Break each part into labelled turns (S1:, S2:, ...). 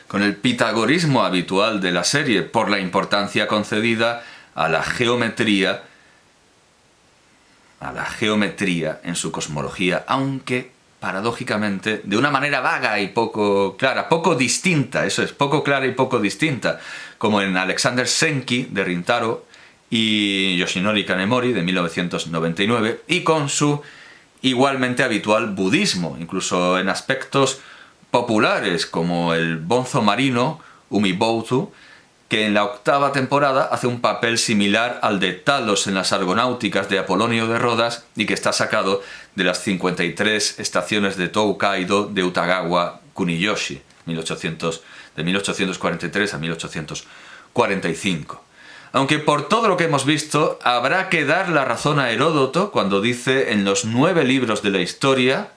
S1: con el pitagorismo habitual de la serie por la importancia concedida a la geometría en su cosmología, aunque paradójicamente de una manera vaga y poco clara, poco distinta, eso es, poco clara y poco distinta, como en Alexander Senki de Rintaro y Yoshinori Kanemori de 1999, y con su igualmente habitual budismo, incluso en aspectos populares como el bonzo marino Umiboutu, que en la 8ª temporada hace un papel similar al de Talos en las Argonáuticas de Apolonio de Rodas y que está sacado de las 53 estaciones de Toukaido de Utagawa Kuniyoshi, de 1843 a 1845. Aunque por todo lo que hemos visto, habrá que dar la razón a Heródoto cuando dice en los 9 libros de la historia,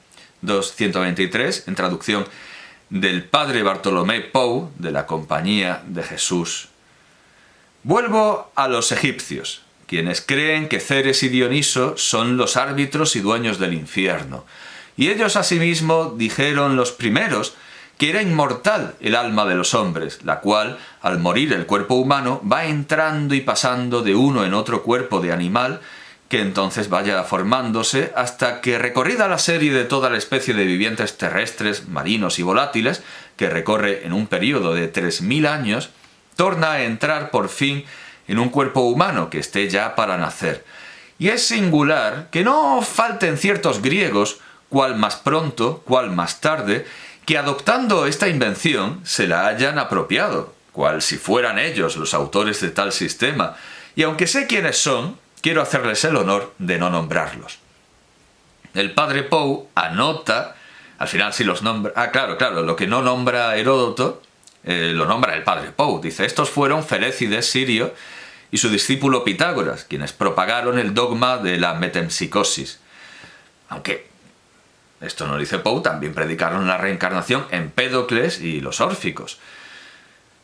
S1: 223, en traducción del padre Bartolomé Pou, de la Compañía de Jesús: vuelvo a los egipcios, quienes creen que Ceres y Dioniso son los árbitros y dueños del infierno. Y ellos asimismo dijeron los primeros que era inmortal el alma de los hombres, la cual, al morir el cuerpo humano, va entrando y pasando de uno en otro cuerpo de animal, que entonces vaya formándose hasta que, recorrida la serie de toda la especie de vivientes terrestres, marinos y volátiles, que recorre en un periodo de 3000 años, torna a entrar por fin en un cuerpo humano que esté ya para nacer. Y es singular que no falten ciertos griegos, cual más pronto, cual más tarde, que adoptando esta invención se la hayan apropiado, cual si fueran ellos los autores de tal sistema, y aunque sé quiénes son, quiero hacerles el honor de no nombrarlos. El padre Pou anota, al final sí los nombra, claro, lo que no nombra Heródoto, lo nombra el padre Pou. Dice, estos fueron Felécides Sirio y su discípulo Pitágoras, quienes propagaron el dogma de la metempsicosis. Aunque esto no lo dice Pou, también predicaron la reencarnación Empédocles y los órficos.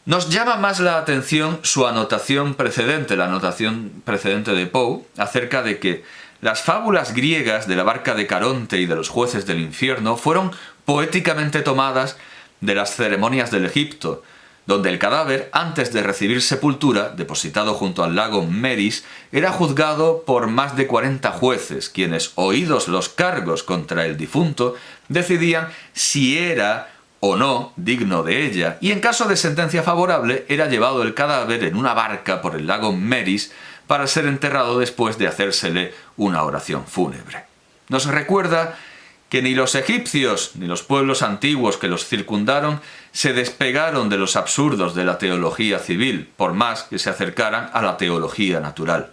S1: Nos llama más la atención su anotación precedente, la anotación precedente de Pou, acerca de que las fábulas griegas de la barca de Caronte y de los jueces del infierno fueron poéticamente tomadas de las ceremonias del Egipto, donde el cadáver, antes de recibir sepultura, depositado junto al lago Meris, era juzgado por más de 40 jueces, quienes, oídos los cargos contra el difunto, decidían si era o no digno de ella, y en caso de sentencia favorable era llevado el cadáver en una barca por el lago Meris para ser enterrado después de hacérsele una oración fúnebre. Nos recuerda que ni los egipcios ni los pueblos antiguos que los circundaron se despegaron de los absurdos de la teología civil, por más que se acercaran a la teología natural.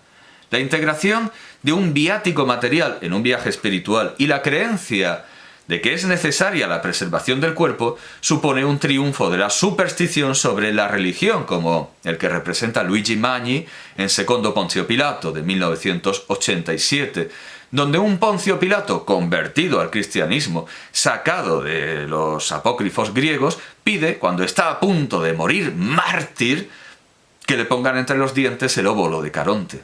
S1: La integración de un viático material en un viaje espiritual y la creencia de que es necesaria la preservación del cuerpo supone un triunfo de la superstición sobre la religión, como el que representa Luigi Magni en Secondo Ponzio Pilato de 1987, donde un Poncio Pilato convertido al cristianismo, sacado de los apócrifos griegos, pide, cuando está a punto de morir mártir, que le pongan entre los dientes el óbolo de Caronte.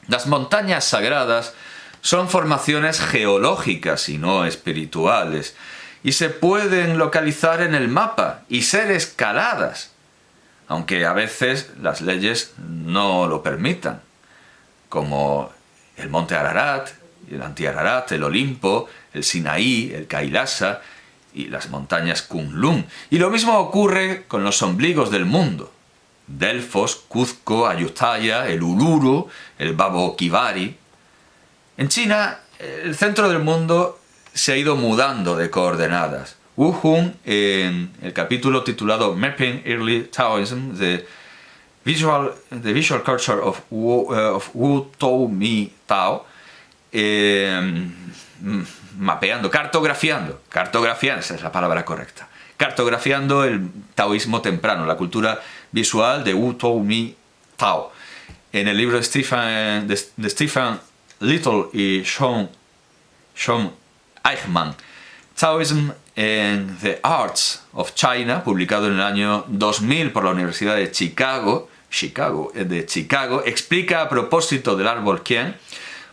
S1: Las montañas sagradas son formaciones geológicas y no espirituales, y se pueden localizar en el mapa y ser escaladas, aunque a veces las leyes no lo permitan, como el monte Ararat, el Anti-Ararat, el Olimpo, el Sinaí, el Kailasa y las montañas Kunlun. Y lo mismo ocurre con los ombligos del mundo: Delfos, Cuzco, Ayutthaya, el Uluru, el Babo Kivari. En China, el centro del mundo se ha ido mudando de coordenadas. Wu Hung, en el capítulo titulado Mapping Early Taoism, The Visual Culture of Wu Tou Mi Tao, cartografiando, esa es la palabra correcta, cartografiando el taoísmo temprano, la cultura visual de Wu Tou Mi Tao. En el libro de Stephen Little y Sean Eichmann, Taoism and the Arts of China, publicado en el año 2000 por la Universidad de Chicago, explica a propósito del árbol Qian,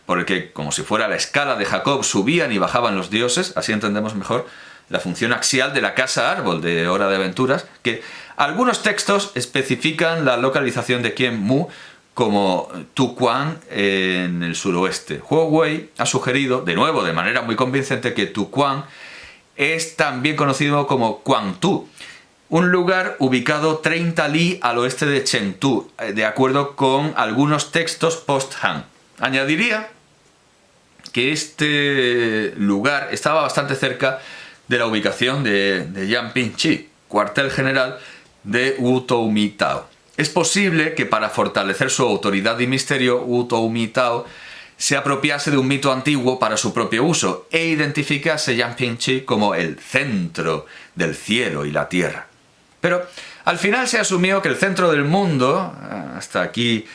S1: por el que, como si fuera la escala de Jacob, subían y bajaban los dioses, así entendemos mejor, la función axial de la casa árbol de Hora de Aventuras, que algunos textos especifican la localización de Quien Mu como Tuquan en el suroeste. Huowei ha sugerido, de nuevo de manera muy convincente, que Tuquan es también conocido como Quangtu, un lugar ubicado 30 li al oeste de Chengdu, de acuerdo con algunos textos post-Han. Añadiría que este lugar estaba bastante cerca de la ubicación de Yanpingchi, cuartel general de Wu Toumitao. Es posible que para fortalecer su autoridad y misterio, Wu Toumitao se apropiase de un mito antiguo para su propio uso e identificase Yanpingchi como el centro del cielo y la tierra. Pero al final se asumió que el centro del mundo, hasta aquí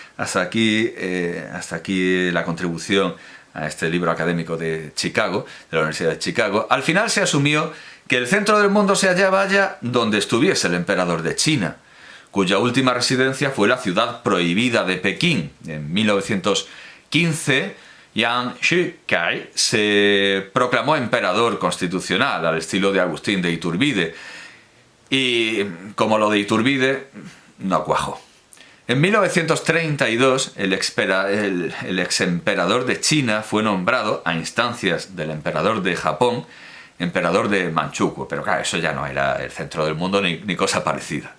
S1: la contribución a este libro académico de Chicago, de la Universidad de Chicago, al final se asumió que el centro del mundo se hallaba allá donde estuviese el emperador de China, cuya última residencia fue la ciudad prohibida de Pekín. En 1915, Yang Shikai se proclamó emperador constitucional al estilo de Agustín de Iturbide, y como lo de Iturbide no cuajó. En 1932, el exemperador de China fue nombrado, a instancias del emperador de Japón, emperador de Manchukuo, pero claro, eso ya no era el centro del mundo ni cosa parecida.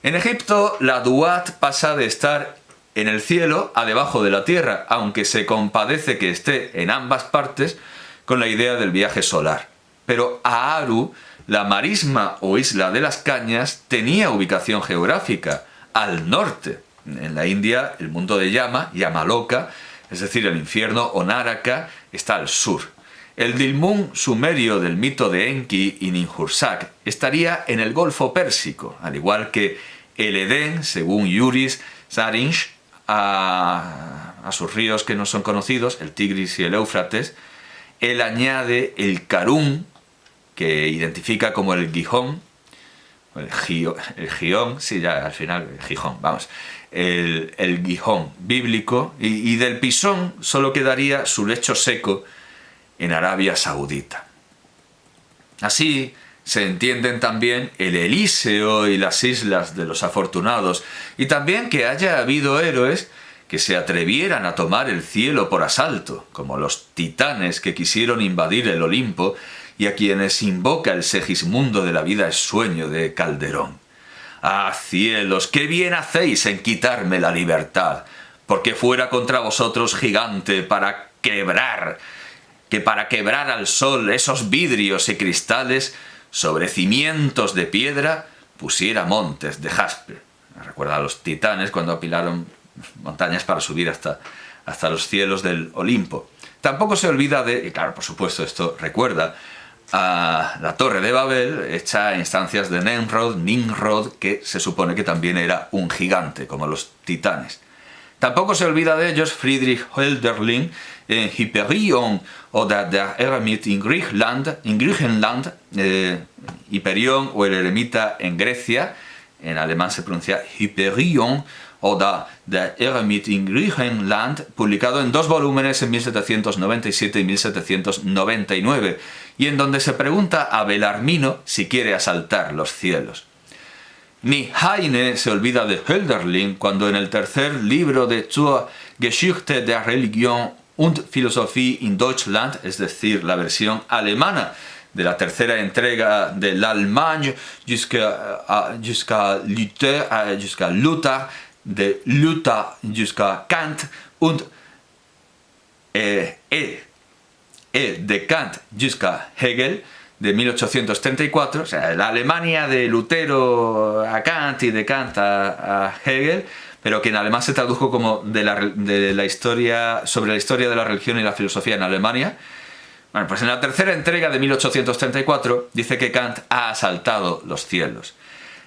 S1: En Egipto, la Duat pasa de estar en el cielo a debajo de la tierra, aunque se compadece que esté en ambas partes con la idea del viaje solar. Pero Aaru, la marisma o isla de las cañas, tenía ubicación geográfica al norte. En la India, el mundo de Yamaloka, es decir, el infierno o Náraka, está al sur. El Dilmun sumerio del mito de Enki y Ninhursag estaría en el Golfo Pérsico, al igual que el Edén, según Yuris Sarinch, a sus ríos que no son conocidos, el Tigris y el Éufrates. Él añade el Karun, que identifica como el Gijón, el Gijón, sí, ya al final, el Gijón, vamos, el Gijón bíblico, y del Pisón solo quedaría su lecho seco en Arabia Saudita. Así se entienden también el Elíseo y las islas de los afortunados, y también que haya habido héroes que se atrevieran a tomar el cielo por asalto, como los titanes que quisieron invadir el Olimpo y a quienes invoca el Segismundo de la vida es sueño de Calderón. ¡Ah, cielos, qué bien hacéis en quitarme la libertad! Porque fuera contra vosotros gigante para quebrar al sol esos vidrios y cristales, sobre cimientos de piedra pusiera montes de jaspe. Me recuerda a los titanes cuando apilaron montañas para subir hasta los cielos del Olimpo. Tampoco se olvida de, y claro, por supuesto, esto recuerda a la Torre de Babel, hecha a instancias de Nimrod, que se supone que también era un gigante, como los titanes. Tampoco se olvida de ellos Friedrich Hölderlin en Hyperion o der Eremit in Griechenland, Hyperion o el eremita en Grecia, en alemán se pronuncia Hyperion, o der Eremit in Griechenland, publicado en 2 volúmenes en 1797 y 1799, y en donde se pregunta a Belarmino si quiere asaltar los cielos. Ni Heine se olvida de Hölderlin cuando en el tercer libro de Zur Geschichte der Religion und Philosophie in Deutschland, es decir, la versión alemana de la tercera entrega de l'Allemagne jusqu'à Luther, de Luther jusqu'à Kant und de Kant jusqu'à Hegel, de 1834, o sea, la Alemania de Lutero a Kant y de Kant a Hegel, pero que en alemán se tradujo como sobre la historia de la religión y la filosofía en Alemania. Bueno, pues en la tercera entrega de 1834 dice que Kant ha asaltado los cielos.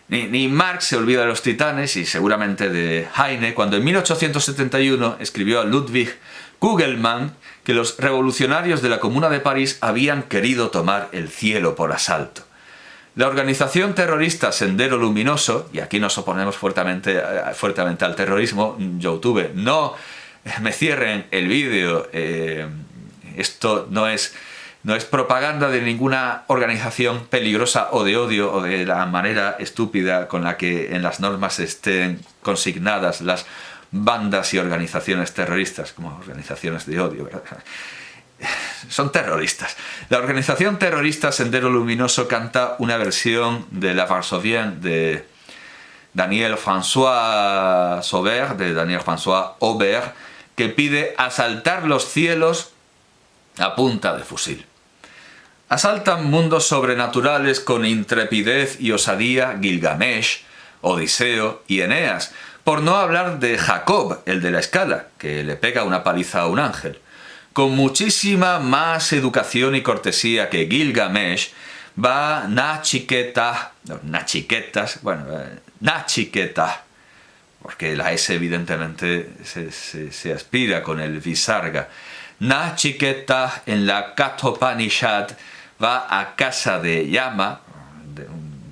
S1: Ni Marx se olvida de los titanes, y seguramente de Heine, cuando en 1871 escribió a Ludwig Kugelmann que los revolucionarios de la Comuna de París habían querido tomar el cielo por asalto. La organización terrorista Sendero Luminoso, y aquí nos oponemos fuertemente al terrorismo, YouTube, no me cierren el vídeo, esto no es no es propaganda de ninguna organización peligrosa o de odio o de la manera estúpida con la que en las normas estén consignadas las bandas y organizaciones terroristas, como organizaciones de odio, ¿verdad? Son terroristas. La organización terrorista Sendero Luminoso canta una versión de La Varsovienne de Daniel François Sauveur, de Daniel François Aubert, que pide asaltar los cielos a punta de fusil. Asaltan mundos sobrenaturales con intrepidez y osadía Gilgamesh, Odiseo y Eneas, por no hablar de Jacob, el de la escala, que le pega una paliza a un ángel. Con muchísima más educación y cortesía que Gilgamesh, va Nachiketa, porque la S evidentemente se aspira con el Visarga. Nachiketa en la Kathopanishad va a casa de Yama,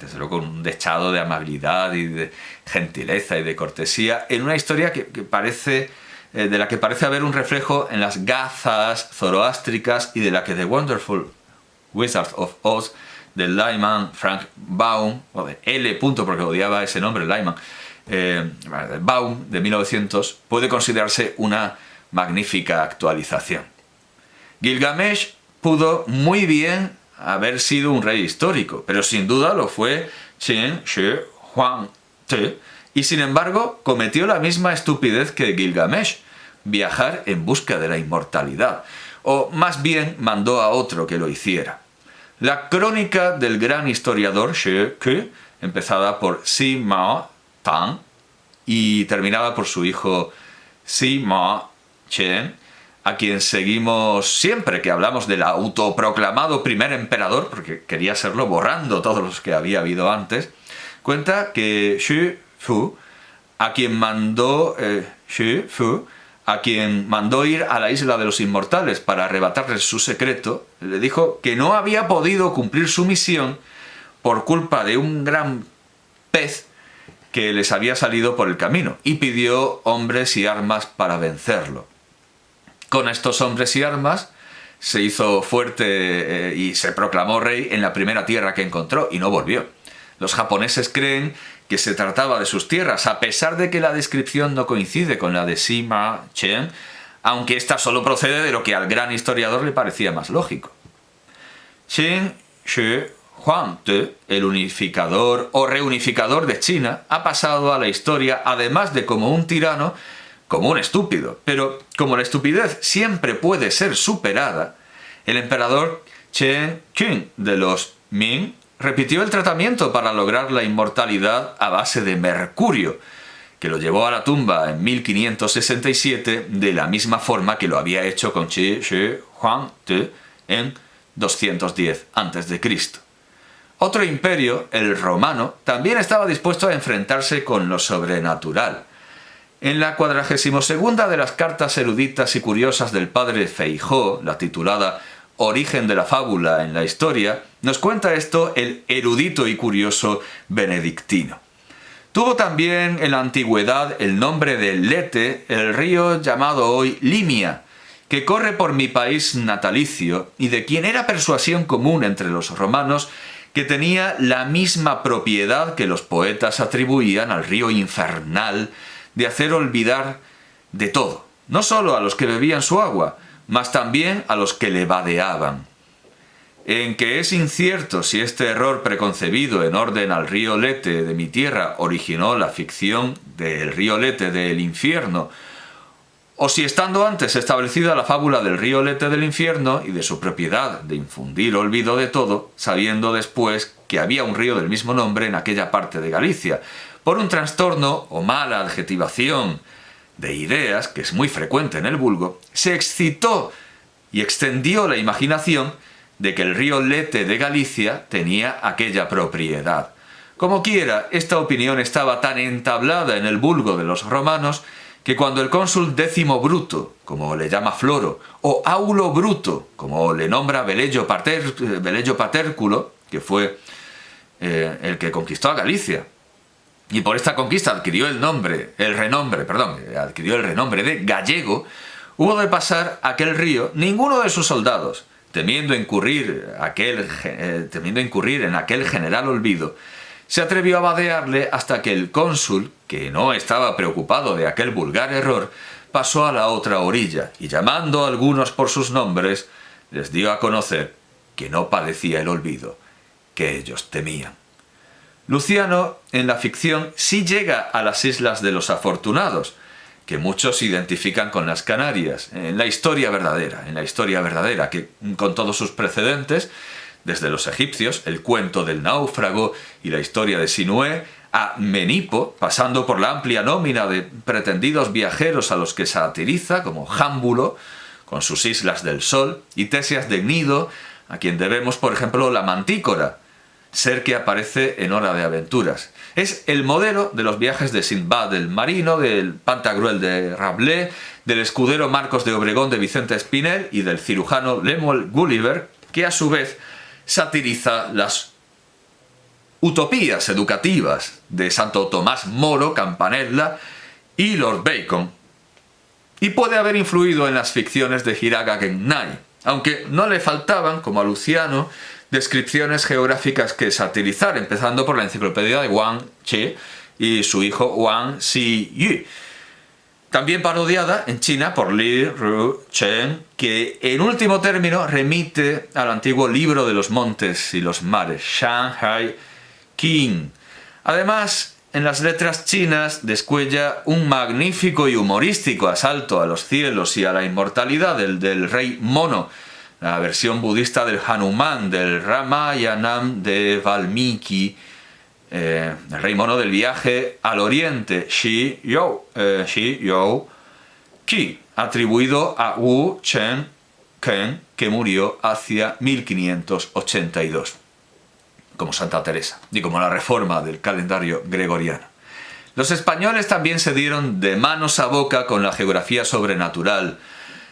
S1: desde luego con un dechado de amabilidad y de gentileza y de cortesía, en una historia que parece, de la que parece haber un reflejo en las gazas zoroástricas y de la que The Wonderful Wizard of Oz de Lyman Frank Baum, o de L. porque odiaba ese nombre, Lyman, Baum, de 1900, puede considerarse una magnífica actualización. Gilgamesh pudo muy bien haber sido un rey histórico, pero sin duda lo fue Chen Shi Huang Te, y sin embargo cometió la misma estupidez que Gilgamesh, viajar en busca de la inmortalidad, o más bien mandó a otro que lo hiciera. La crónica del gran historiador Shi Ke, empezada por Sima Tang y terminada por su hijo Sima Chen, a quien seguimos siempre que hablamos del autoproclamado primer emperador, porque quería serlo borrando todos los que había habido antes, cuenta que Xu Fu, a quien mandó ir a la isla de los inmortales para arrebatarles su secreto, le dijo que no había podido cumplir su misión por culpa de un gran pez que les había salido por el camino, y pidió hombres y armas para vencerlo. Con estos hombres y armas se hizo fuerte y se proclamó rey en la primera tierra que encontró y no volvió. Los japoneses creen que se trataba de sus tierras, a pesar de que la descripción no coincide con la de Sima Chen, aunque esta solo procede de lo que al gran historiador le parecía más lógico. Chen Shi Huangdi, el unificador o reunificador de China, ha pasado a la historia, además de como un tirano, como un estúpido. Pero como la estupidez siempre puede ser superada, el emperador Chen Qing de los Ming repitió el tratamiento para lograr la inmortalidad a base de mercurio, que lo llevó a la tumba en 1567 de la misma forma que lo había hecho con Qi Shi Huangdi en 210 a.C. Otro imperio, el romano, también estaba dispuesto a enfrentarse con lo sobrenatural. En la 42ª de las cartas eruditas y curiosas del padre Feijó, la titulada Origen de la fábula en la historia, nos cuenta esto el erudito y curioso benedictino. Tuvo también en la antigüedad el nombre de Lete, el río llamado hoy Limia, que corre por mi país natalicio y de quien era persuasión común entre los romanos que tenía la misma propiedad que los poetas atribuían al río infernal de hacer olvidar de todo, no solo a los que bebían su agua, mas también a los que le vadeaban. En que es incierto si este error preconcebido en orden al río Lete de mi tierra originó la ficción del río Lete del infierno, o si estando antes establecida la fábula del río Lete del infierno y de su propiedad de infundir olvido de todo, sabiendo después que había un río del mismo nombre en aquella parte de Galicia, por un trastorno o mala adjetivación de ideas, que es muy frecuente en el vulgo, se excitó y extendió la imaginación de que el río Lete de Galicia tenía aquella propiedad. Como quiera, esta opinión estaba tan entablada en el vulgo de los romanos que cuando el cónsul Décimo Bruto, como le llama Floro, o Aulo Bruto, como le nombra Velello Patérculo, que fue el que conquistó a Galicia, y por esta conquista adquirió el renombre de gallego, hubo de pasar aquel río ninguno de sus soldados, temiendo incurrir en aquel general olvido, se atrevió a vadearle hasta que el cónsul, que no estaba preocupado de aquel vulgar error, pasó a la otra orilla y, llamando a algunos por sus nombres, les dio a conocer que no padecía el olvido que ellos temían. Luciano, en la ficción, sí llega a las Islas de los Afortunados, que muchos identifican con las Canarias, en la historia verdadera, que con todos sus precedentes, desde los egipcios, el cuento del náufrago y la historia de Sinué, a Menipo, pasando por la amplia nómina de pretendidos viajeros a los que satiriza, como Jámbulo, con sus Islas del Sol, y Tesias de Gnido, a quien debemos, por ejemplo, la Mantícora, ser que aparece en Hora de Aventuras. Es el modelo de los viajes de Sindbad el Marino, del Pantagruel de Rabelais, del escudero Marcos de Obregón de Vicente Espinel y del cirujano Lemuel Gulliver, que a su vez satiriza las utopías educativas de Santo Tomás Moro, Campanella y Lord Bacon, y puede haber influido en las ficciones de Hiraga Gennai, aunque no le faltaban, como a Luciano, descripciones geográficas que satirizar, empezando por la enciclopedia de Wang Che y su hijo Wang Ziyu, también parodiada en China por Li Ruchen, que en último término remite al antiguo libro de los montes y los mares, Shanghai King. Además, en las letras chinas descuella un magnífico y humorístico asalto a los cielos y a la inmortalidad del rey mono, la versión budista del Hanuman, del Ramayanam de Valmiki, el rey mono del viaje al oriente, Shi You Qi, atribuido a Wu Chen Ken, que murió hacia 1582, como Santa Teresa, y como la reforma del calendario gregoriano. Los españoles también se dieron de manos a boca con la geografía sobrenatural,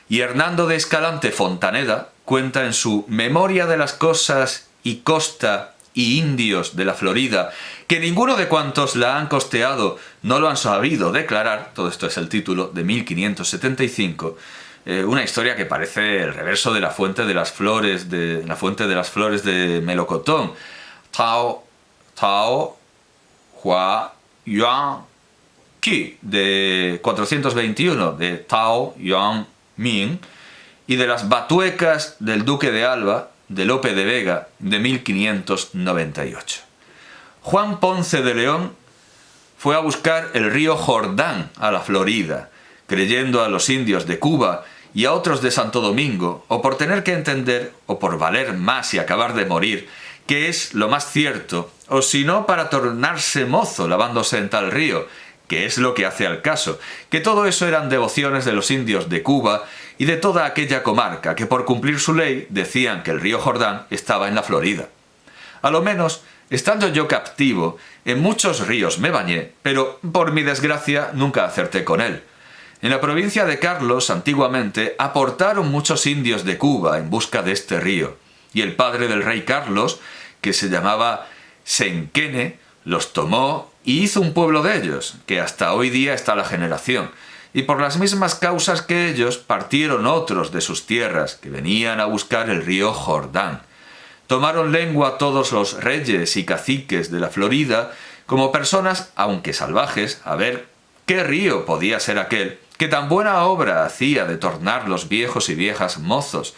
S1: y Hernando de Escalante Fontaneda cuenta en su Memoria de las Cosas y Costa y Indios de la Florida, que ninguno de cuantos la han costeado no lo han sabido declarar, todo esto es el título, de 1575, una historia que parece el reverso de la Fuente de las Flores de Melocotón. Tao Hua Yuan Qi, de 421, de Tao Yuan Ming, y de las Batuecas del Duque de Alba, de Lope de Vega, de 1598. Juan Ponce de León fue a buscar el río Jordán a la Florida, creyendo a los indios de Cuba y a otros de Santo Domingo, o por tener que entender, o por valer más y acabar de morir, que es lo más cierto, o si no para tornarse mozo lavándose en tal río, que es lo que hace al caso, que todo eso eran devociones de los indios de Cuba y de toda aquella comarca que por cumplir su ley decían que el río Jordán estaba en la Florida. A lo menos, estando yo captivo, en muchos ríos me bañé, pero por mi desgracia nunca acerté con él. En la provincia de Carlos, antiguamente, aportaron muchos indios de Cuba en busca de este río, y el padre del rey Carlos, que se llamaba Senquene, los tomó y hizo un pueblo de ellos, que hasta hoy día está la generación, y por las mismas causas que ellos partieron otros de sus tierras, que venían a buscar el río Jordán. Tomaron lengua todos los reyes y caciques de la Florida, como personas, aunque salvajes, a ver qué río podía ser aquel, que tan buena obra hacía de tornar los viejos y viejas mozos,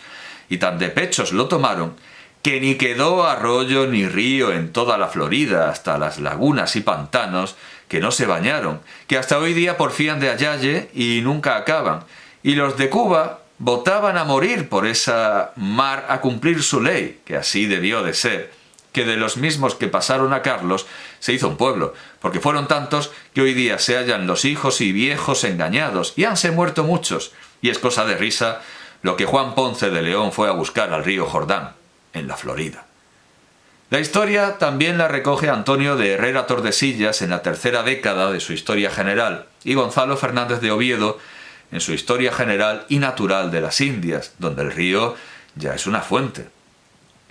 S1: y tan de pechos lo tomaron, que ni quedó arroyo ni río en toda la Florida, hasta las lagunas y pantanos, que no se bañaron, que hasta hoy día porfían de Ayaye y nunca acaban, y los de Cuba votaban a morir por esa mar a cumplir su ley, que así debió de ser, que de los mismos que pasaron a Carlos se hizo un pueblo, porque fueron tantos que hoy día se hallan los hijos y viejos engañados, y hanse muerto muchos, y es cosa de risa lo que Juan Ponce de León fue a buscar al río Jordán, en la Florida. La historia también la recoge Antonio de Herrera Tordesillas en la tercera década de su Historia General y Gonzalo Fernández de Oviedo en su Historia General y Natural de las Indias, donde el río ya es una fuente.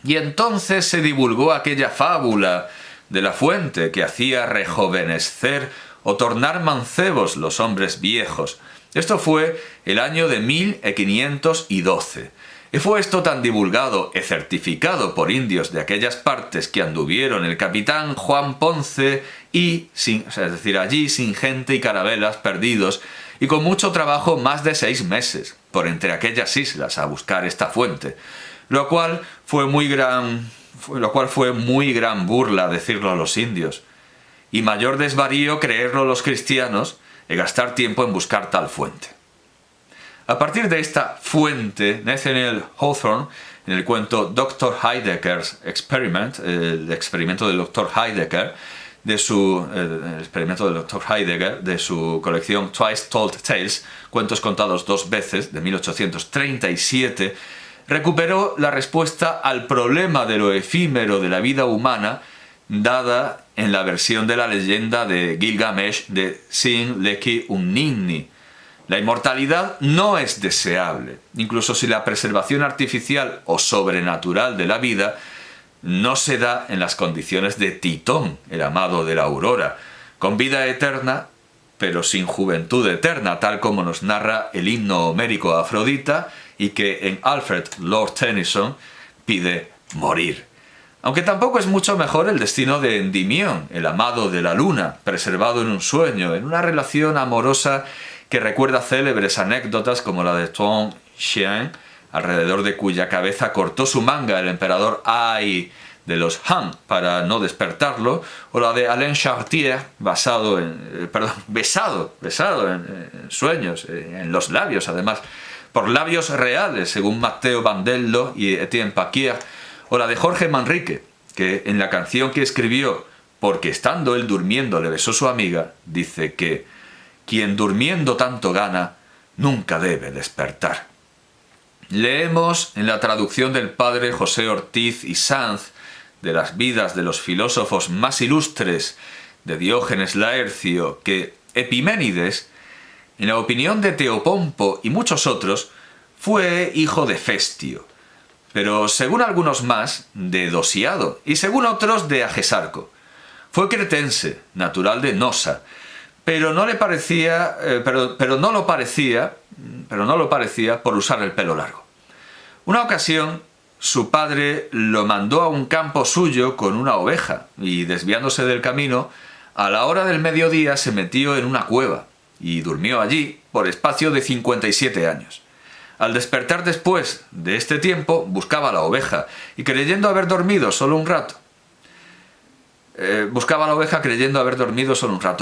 S1: Y entonces se divulgó aquella fábula de la fuente que hacía rejuvenecer o tornar mancebos los hombres viejos. Esto fue el año de 1512. Y fue esto tan divulgado y certificado por indios de aquellas partes que anduvieron el capitán Juan Ponce es decir, allí sin gente y carabelas perdidos y con mucho trabajo más de 6 meses por entre aquellas islas a buscar esta fuente, lo cual fue muy gran burla decirlo a los indios y mayor desvarío creerlo los cristianos y gastar tiempo en buscar tal fuente. A partir de esta fuente, Nathaniel Hawthorne, en el cuento Dr. Heidegger's Experiment, el experimento del Dr. Heidegger, de su colección Twice Told Tales, cuentos contados 2 veces, de 1837, recuperó la respuesta al problema de lo efímero de la vida humana dada en la versión de la leyenda de Gilgamesh de Sin Leki Unnimni. La inmortalidad no es deseable, incluso si la preservación artificial o sobrenatural de la vida no se da en las condiciones de Titón, el amado de la aurora, con vida eterna, pero sin juventud eterna, tal como nos narra el himno homérico a Afrodita y que en Alfred Lord Tennyson pide morir. Aunque tampoco es mucho mejor el destino de Endymión, el amado de la luna, preservado en un sueño, en una relación amorosa que recuerda célebres anécdotas como la de Tuan Xian, alrededor de cuya cabeza cortó su manga el emperador Ai de los Han para no despertarlo, o la de Alain Chartier, besado en sueños, en los labios además, por labios reales, según Matteo Bandello y Etienne Paquier, o la de Jorge Manrique, que en la canción que escribió Porque estando él durmiendo le besó su amiga, dice que quien durmiendo tanto gana, nunca debe despertar. Leemos en la traducción del padre José Ortiz y Sanz de las vidas de los filósofos más ilustres de Diógenes Laercio que Epiménides, en la opinión de Teopompo y muchos otros, fue hijo de Festio, pero según algunos más, de Dosiado y según otros de Agesarco. Fue cretense, natural de Nosa, pero no lo parecía por usar el pelo largo. Una ocasión, su padre lo mandó a un campo suyo con una oveja y, desviándose del camino, a la hora del mediodía se metió en una cueva y durmió allí por espacio de 57 años. Al despertar después de este tiempo, buscaba la oveja y creyendo haber dormido solo un rato,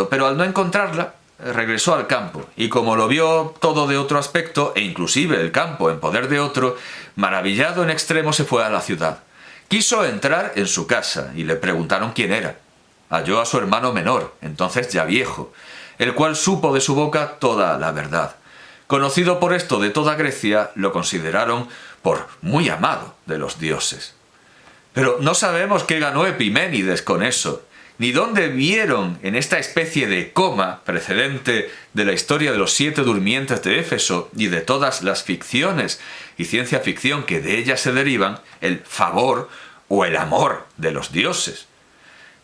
S1: pero al no encontrarla, regresó al campo, y como lo vio todo de otro aspecto, e inclusive el campo en poder de otro, maravillado en extremo se fue a la ciudad. Quiso entrar en su casa, y le preguntaron quién era. Halló a su hermano menor, entonces ya viejo, el cual supo de su boca toda la verdad. Conocido por esto de toda Grecia, lo consideraron por muy amado de los dioses. Pero no sabemos qué ganó Epiménides con eso, ni dónde vieron en esta especie de coma precedente de la historia de los 7 durmientes de Éfeso y de todas las ficciones y ciencia ficción que de ellas se derivan, el favor o el amor de los dioses.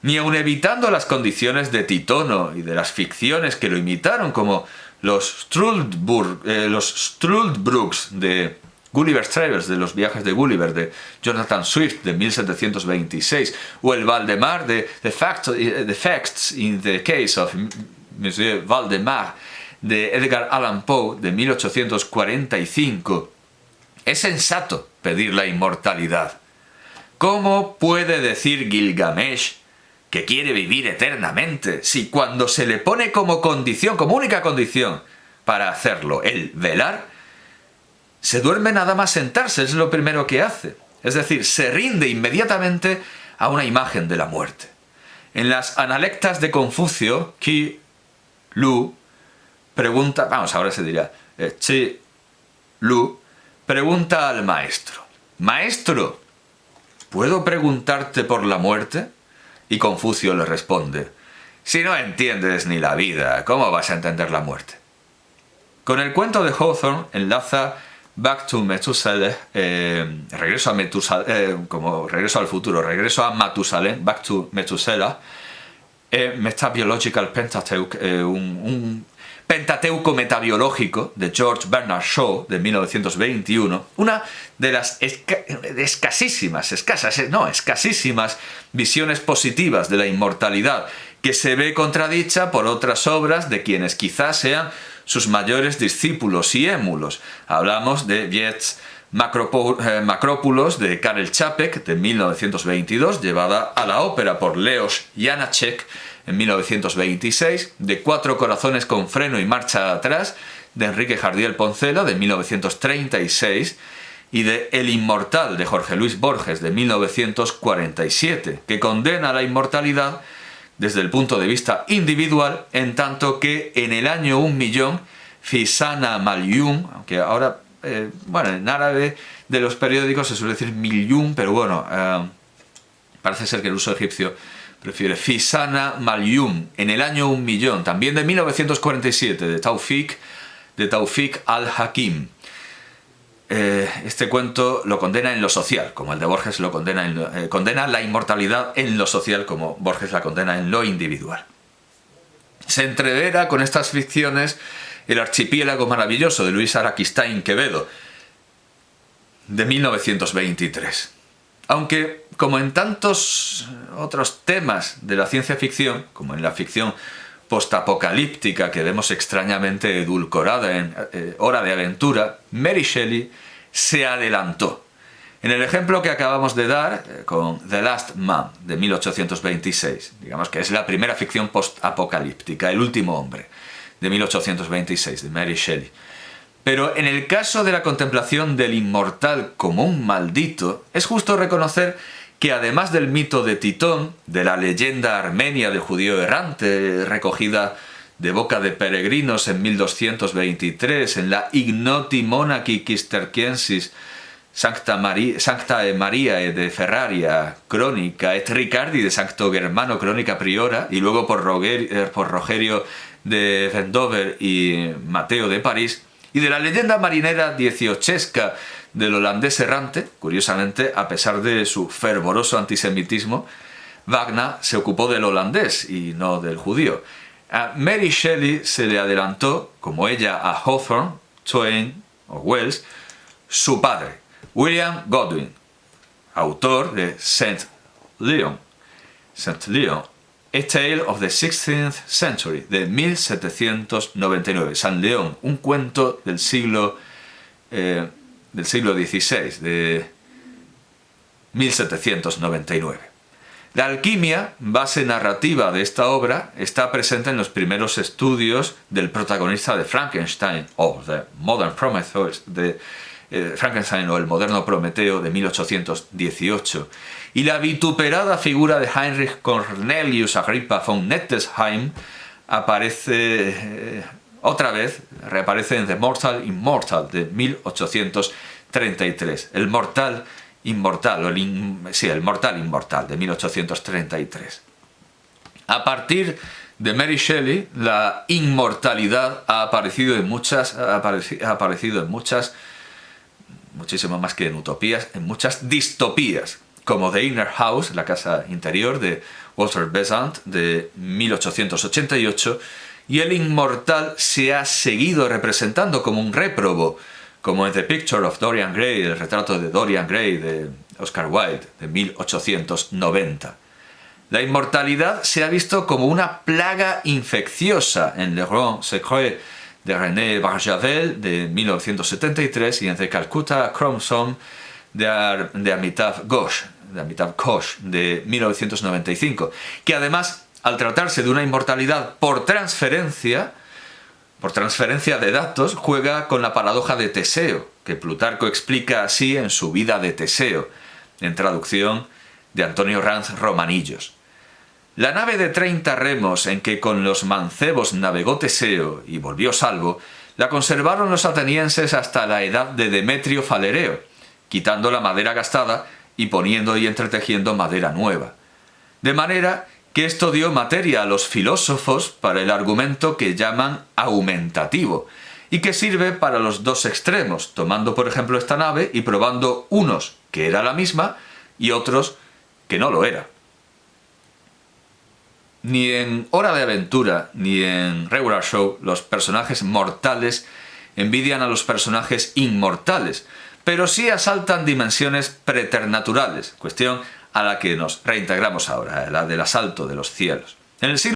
S1: Ni aun evitando las condiciones de Titono y de las ficciones que lo imitaron, como los Struldbrugs de Gulliver's Travels, de los viajes de Gulliver, de Jonathan Swift, de 1726, o el Valdemar de The Facts in the Case of Monsieur Valdemar, de Edgar Allan Poe, de 1845. Es sensato pedir la inmortalidad. ¿Cómo puede decir Gilgamesh que quiere vivir eternamente si cuando se le pone como condición, como única condición para hacerlo, el velar, se duerme nada más sentarse, es lo primero que hace? Es decir, se rinde inmediatamente a una imagen de la muerte. En las Analectas de Confucio, Qi Lu pregunta, Qi Lu pregunta al maestro: «Maestro, ¿puedo preguntarte por la muerte?» Y Confucio le responde: «Si no entiendes ni la vida, ¿cómo vas a entender la muerte?» Con el cuento de Hawthorne enlaza Back to Methuselah, regreso al futuro, regreso a Matusalén, Back to Methuselah, Metabiological Pentateuch, un Pentateuco metabiológico de George Bernard Shaw de 1921, una de las escasísimas visiones positivas de la inmortalidad, que se ve contradicha por otras obras de quienes quizás sean sus mayores discípulos y émulos. Hablamos de Wiecz's Macrópulos de Karel Čapek de 1922, llevada a la ópera por Leos Janáček en 1926, de Cuatro corazones con freno y marcha atrás de Enrique Jardiel Poncela de 1936 y de El inmortal de Jorge Luis Borges de 1947, que condena la inmortalidad desde el punto de vista individual, en tanto que en el año 1.000.000, Fisana Malyum, aunque ahora, en árabe de los periódicos se suele decir Milyum, pero bueno, parece ser que el uso egipcio prefiere Fisana Malyum, en el año 1.000.000, también de 1947, de Tawfiq al-Hakim. Este cuento lo condena en lo social, como el de Borges lo condena la inmortalidad en lo social, como Borges la condena en lo individual. Se entrevera con estas ficciones El archipiélago maravilloso de Luis Araquistáin Quevedo, de 1923. Aunque, como en tantos otros temas de la ciencia ficción, como en la ficción postapocalíptica que vemos extrañamente edulcorada en Hora de Aventura, Mary Shelley se adelantó. En el ejemplo que acabamos de dar, con The Last Man, de 1826, digamos que es la primera ficción postapocalíptica, El último hombre, de 1826, de Mary Shelley. Pero en el caso de la contemplación del inmortal como un maldito, es justo reconocer que además del mito de Titón, de la leyenda armenia del judío errante, recogida de boca de peregrinos en 1223 en la Ignoti Monachi Cisterciensis Sancta Mariae de Ferraria Crónica et Ricardi de Sancto Germano Crónica Priora, y luego por Rogerio de Vendover y Mateo de París, y de la leyenda marinera dieciochesca del holandés errante. Curiosamente, a pesar de su fervoroso antisemitismo, Wagner se ocupó del holandés y no del judío. A Mary Shelley se le adelantó, como ella a Hawthorne, Twain o Wells, su padre, William Godwin, autor de St. Leon, A Tale of the 16th Century, de 1799. San León, un cuento del siglo XVI, de 1799. La alquimia, base narrativa de esta obra, está presente en los primeros estudios del protagonista de Frankenstein, o The Modern Prometheus, de Frankenstein o el moderno Prometeo, de 1818. Y la vituperada figura de Heinrich Cornelius Agrippa von Nettesheim aparece reaparece en The Mortal Immortal, de 1833. El Mortal Inmortal, el Mortal Inmortal, de 1833. A partir de Mary Shelley, la inmortalidad ha aparecido en muchas, muchísimo más que en utopías, en muchas distopías, como The Inner House, la casa interior, de Walter Besant, de 1888, y el inmortal se ha seguido representando como un réprobo, como en The Picture of Dorian Gray, el retrato de Dorian Gray de Oscar Wilde, de 1890. La inmortalidad se ha visto como una plaga infecciosa en Le Grand Secret de René Barjavel, de 1973, y en The Calcutta Chromosome de Amitav Ghosh, de 1995, que además, al tratarse de una inmortalidad por transferencia de datos, juega con la paradoja de Teseo, que Plutarco explica así en su Vida de Teseo, en traducción de Antonio Ranz Romanillos. La nave de 30 remos en que con los mancebos navegó Teseo y volvió salvo, la conservaron los atenienses hasta la edad de Demetrio Falereo, quitando la madera gastada y poniendo y entretejiendo madera nueva. De manera que esto dio materia a los filósofos para el argumento que llaman aumentativo, y que sirve para los dos extremos, tomando por ejemplo esta nave y probando unos que era la misma y otros que no lo era. Ni en Hora de Aventura, ni en Regular Show, los personajes mortales envidian a los personajes inmortales, pero sí asaltan dimensiones preternaturales, cuestión a la que nos reintegramos ahora, la del asalto de los cielos. En el siglo